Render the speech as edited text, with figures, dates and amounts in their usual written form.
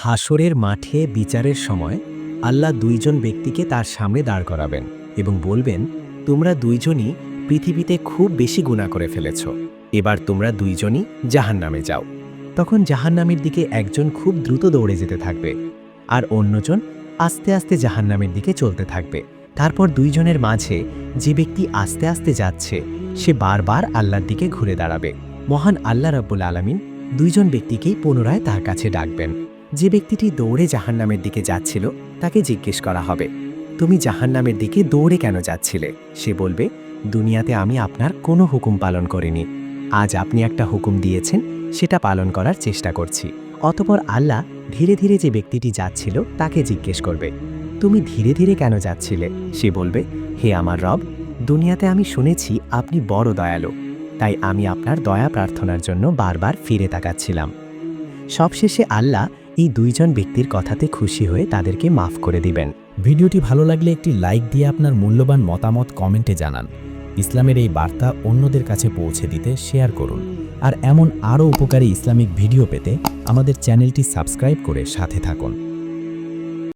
হাসরের মাঠে বিচারের সময় আল্লাহ দুইজন ব্যক্তিকে তার সামনে দাঁড় করাবেন এবং বলবেন, তোমরা দুইজনই পৃথিবীতে খুব বেশি গুনাহ করে ফেলেছ, এবার তোমরা দুইজনই জাহান্নামে যাও। তখন জাহান্নামের দিকে একজন খুব দ্রুত দৌড়ে যেতে থাকবে আর অন্যজন আস্তে আস্তে জাহান্নামের দিকে চলতে থাকবে। তারপর দুইজনের মাঝে যে ব্যক্তি আস্তে আস্তে যাচ্ছে সে বারবার আল্লাহর দিকে ঘুরে দাঁড়াবে। মহান আল্লাহ রাব্বুল আলামিন দুইজন ব্যক্তিকেই পুনরায় তার কাছে ডাকবেন। যে ব্যক্তিটি দৌড়ে জাহান্নামের দিকে যাচ্ছিল তাকে জিজ্ঞেস করা হবে, তুমি জাহান্নামের দিকে দৌড়ে কেন যাচ্ছিলে? সে বলবে, দুনিয়াতে আমি আপনার কোনো হুকুম পালন করিনি, আজ আপনি একটা হুকুম দিয়েছেন সেটা পালন করার চেষ্টা করছি। অতঃপর আল্লাহ ধীরে ধীরে যে ব্যক্তিটি যাচ্ছিল তাকে জিজ্ঞেস করবে, তুমি ধীরে ধীরে কেন যাচ্ছিলে? সে বলবে, হে আমার রব, দুনিয়াতে আমি শুনেছি আপনি বড় দয়ালু, তাই আমি আপনার দয়া প্রার্থনার জন্য বারবার ফিরে তাকাচ্ছিলাম। সবশেষে আল্লাহ এই দুইজন ব্যক্তির কথাতে খুশি হয়ে তাদেরকে মাফ করে দিবেন। ভিডিওটি ভালো লাগলে একটি লাইক দিয়ে আপনার মূল্যবান মতামত কমেন্টে জানান। ইসলামের এই বার্তা অন্যদের কাছে পৌঁছে দিতে শেয়ার করুন। আর এমন আরও উপকারী ইসলামিক ভিডিও পেতে আমাদের চ্যানেলটি সাবস্ক্রাইব করে সাথে থাকুন।